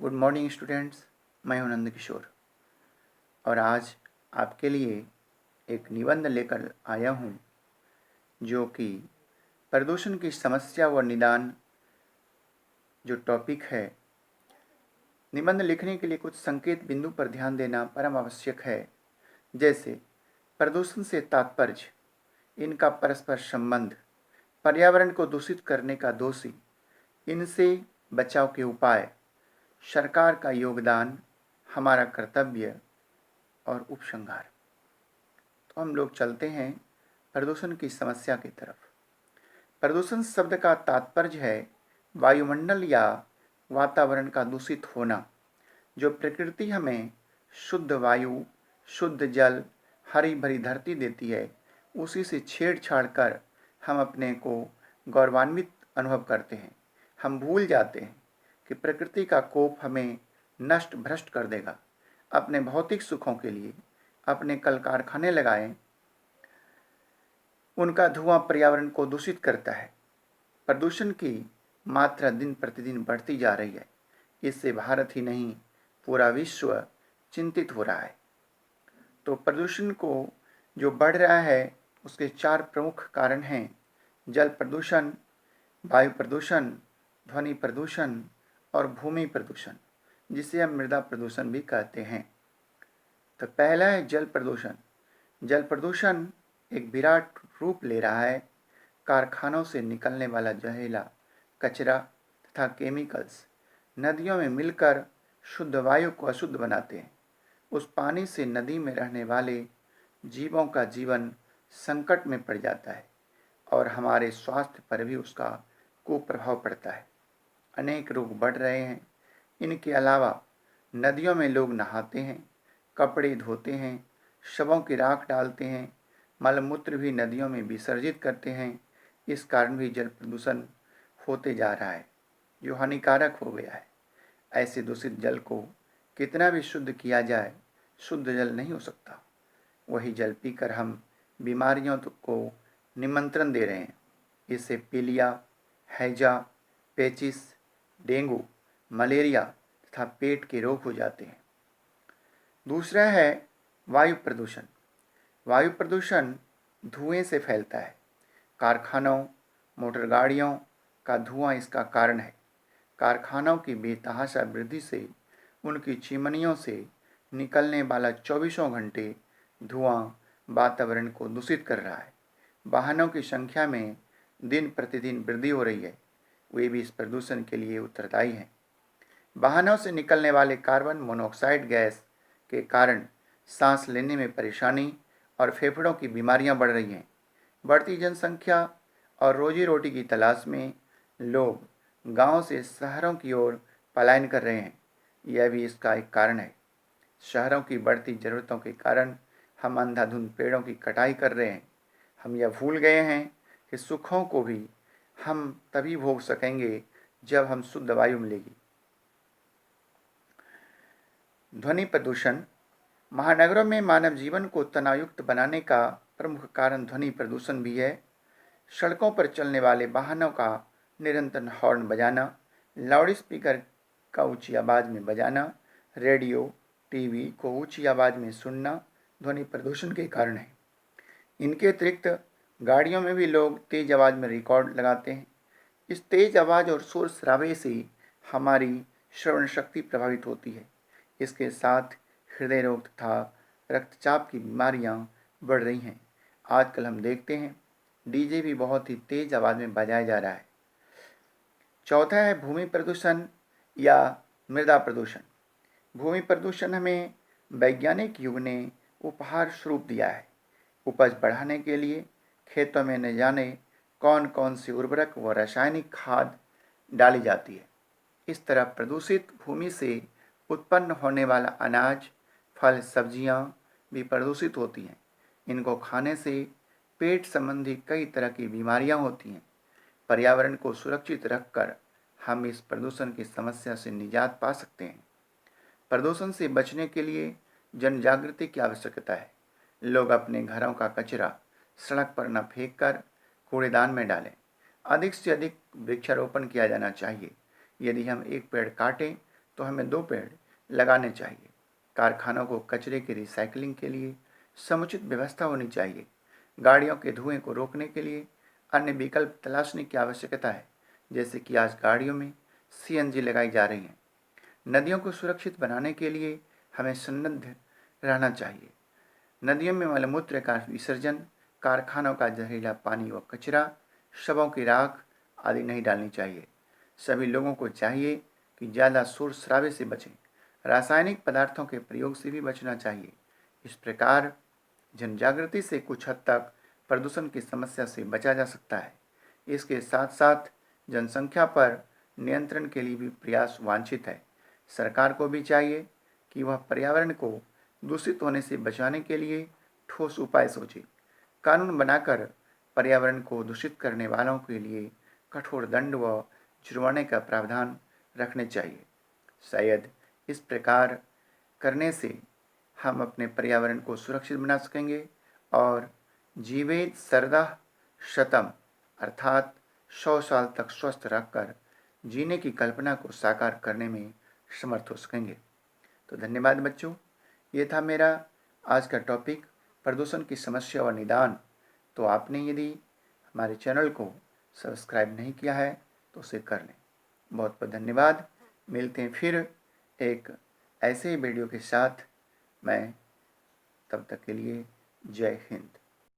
Good morning students, मैं हूं नंद किशोर और आज आपके लिए एक निबंध लेकर आया हूं जो कि प्रदूषण की समस्या व निदान जो टॉपिक है। निबंध लिखने के लिए कुछ संकेत बिंदु पर ध्यान देना परम आवश्यक है, जैसे प्रदूषण से तात्पर्य, इनका परस्पर संबंध, पर्यावरण को दूषित करने का दोषी, इनसे बचाव के उपाय, सरकार का योगदान, हमारा कर्तव्य और उपसंहार। तो हम लोग चलते हैं प्रदूषण की समस्या की तरफ। प्रदूषण शब्द का तात्पर्य है वायुमंडल या वातावरण का दूषित होना। जो प्रकृति हमें शुद्ध वायु, शुद्ध जल, हरी भरी धरती देती है, उसी से छेड़छाड़ कर हम अपने को गौरवान्वित अनुभव करते हैं। हम भूल जाते हैं कि प्रकृति का कोप हमें नष्ट भ्रष्ट कर देगा। अपने भौतिक सुखों के लिए अपने कल कारखाने लगाएं, उनका धुआं पर्यावरण को दूषित करता है। प्रदूषण की मात्रा दिन प्रतिदिन बढ़ती जा रही है। इससे भारत ही नहीं, पूरा विश्व चिंतित हो रहा है। तो प्रदूषण को जो बढ़ रहा है, उसके 4 प्रमुख कारण हैं: जल प्रदूषण, वायु प्रदूषण, ध्वनि प्रदूषण और भूमि प्रदूषण, जिसे हम मृदा प्रदूषण भी कहते हैं। तो पहला है जल प्रदूषण। जल प्रदूषण एक विराट रूप ले रहा है। कारखानों से निकलने वाला जहरीला कचरा तथा केमिकल्स नदियों में मिलकर शुद्ध वायु को अशुद्ध बनाते हैं। उस पानी से नदी में रहने वाले जीवों का जीवन संकट में पड़ जाता है और हमारे स्वास्थ्य पर भी उसका कुप्रभाव पड़ता है। अनेक रोग बढ़ रहे हैं। इनके अलावा नदियों में लोग नहाते हैं, कपड़े धोते हैं, शवों की राख डालते हैं, मलमूत्र भी नदियों में विसर्जित करते हैं। इस कारण भी जल प्रदूषण होते जा रहा है, जो हानिकारक हो गया है। ऐसे दूषित जल को कितना भी शुद्ध किया जाए, शुद्ध जल नहीं हो सकता। वही जल पीकर हम बीमारियों को निमंत्रण दे रहे हैं। इससे पीलिया, हैजा, पेचिस, डेंगू, मलेरिया तथा पेट के रोग हो जाते हैं। दूसरा है वायु प्रदूषण। वायु प्रदूषण धुएं से फैलता है। कारखानों, मोटर गाड़ियों का धुआं इसका कारण है। कारखानों की बेतहाशा वृद्धि से उनकी चिमनियों से निकलने वाला 24 घंटे धुआं वातावरण को दूषित कर रहा है। वाहनों की संख्या में दिन प्रतिदिन वृद्धि हो रही है, वे भी इस प्रदूषण के लिए उत्तरदायी हैं। वाहनों से निकलने वाले कार्बन मोनोऑक्साइड गैस के कारण सांस लेने में परेशानी और फेफड़ों की बीमारियां बढ़ रही हैं। बढ़ती जनसंख्या और रोजी रोटी की तलाश में लोग गांव से शहरों की ओर पलायन कर रहे हैं। यह भी इसका एक कारण है। शहरों की बढ़ती ज़रूरतों के कारण हम अंधाधुंध पेड़ों की कटाई कर रहे हैं। हम यह भूल गए हैं कि सुखों को भी हम तभी भोग सकेंगे जब हम शुद्ध वायु मिलेगी। ध्वनि प्रदूषण। महानगरों में मानव जीवन को तनावयुक्त बनाने का प्रमुख कारण ध्वनि प्रदूषण भी है। सड़कों पर चलने वाले वाहनों का निरंतर हॉर्न बजाना, लाउड स्पीकर का ऊंची आवाज़ में बजाना, रेडियो, टीवी को ऊंची आवाज़ में सुनना ध्वनि प्रदूषण के कारण है। इनके अतिरिक्त गाड़ियों में भी लोग तेज आवाज़ में रिकॉर्ड लगाते हैं। इस तेज आवाज़ और शोर शराबे से हमारी श्रवण शक्ति प्रभावित होती है। इसके साथ हृदय रोग तथा रक्तचाप की बीमारियां बढ़ रही हैं। आजकल हम देखते हैं डीजे भी बहुत ही तेज आवाज़ में बजाया जा रहा है। चौथा है भूमि प्रदूषण या मृदा प्रदूषण। भूमि प्रदूषण हमें वैज्ञानिक युग ने उपहार स्वरूप दिया है। उपज बढ़ाने के लिए खेतों में न जाने कौन कौन सी उर्वरक व रासायनिक खाद डाली जाती है। इस तरह प्रदूषित भूमि से उत्पन्न होने वाला अनाज, फल, सब्जियां भी प्रदूषित होती हैं। इनको खाने से पेट संबंधी कई तरह की बीमारियां होती हैं। पर्यावरण को सुरक्षित रखकर हम इस प्रदूषण की समस्या से निजात पा सकते हैं। प्रदूषण से बचने के लिए जन जागृति की आवश्यकता है। लोग अपने घरों का कचरा सड़क पर न फेंक कर कूड़ेदान में डालें। अधिक से अधिक वृक्षारोपण किया जाना चाहिए। यदि हम एक पेड़ काटें तो हमें 2 पेड़ लगाने चाहिए। कारखानों को कचरे की रिसाइकलिंग के लिए समुचित व्यवस्था होनी चाहिए। गाड़ियों के धुएं को रोकने के लिए अन्य विकल्प तलाशने की आवश्यकता है, जैसे कि आज गाड़ियों में सीएनजी लगाई जा रही हैं। नदियों को सुरक्षित बनाने के लिए हमें सन्नद्ध रहना चाहिए। नदियों में मलमूत्र का विसर्जन, कारखानों का जहरीला पानी व कचरा, शवों की राख आदि नहीं डालनी चाहिए। सभी लोगों को चाहिए कि ज़्यादा शोर शराबे से बचें। रासायनिक पदार्थों के प्रयोग से भी बचना चाहिए। इस प्रकार जन जागृति से कुछ हद तक प्रदूषण की समस्या से बचा जा सकता है। इसके साथ साथ जनसंख्या पर नियंत्रण के लिए भी प्रयास वांछित है। सरकार को भी चाहिए कि वह पर्यावरण को दूषित होने से बचाने के लिए ठोस उपाय सोचे। कानून बनाकर पर्यावरण को दूषित करने वालों के लिए कठोर दंड व जुर्माने का प्रावधान रखने चाहिए। शायद इस प्रकार करने से हम अपने पर्यावरण को सुरक्षित बना सकेंगे और जीवेत सर्वदा शतम अर्थात 100 साल तक स्वस्थ रहकर जीने की कल्पना को साकार करने में समर्थ हो सकेंगे। तो धन्यवाद बच्चों, ये था मेरा आज का टॉपिक, प्रदूषण की समस्या और निदान। तो आपने यदि हमारे चैनल को सब्सक्राइब नहीं किया है तो उसे कर लें। बहुत बहुत धन्यवाद। मिलते हैं फिर एक ऐसे वीडियो के साथ। मैं तब तक के लिए जय हिंद।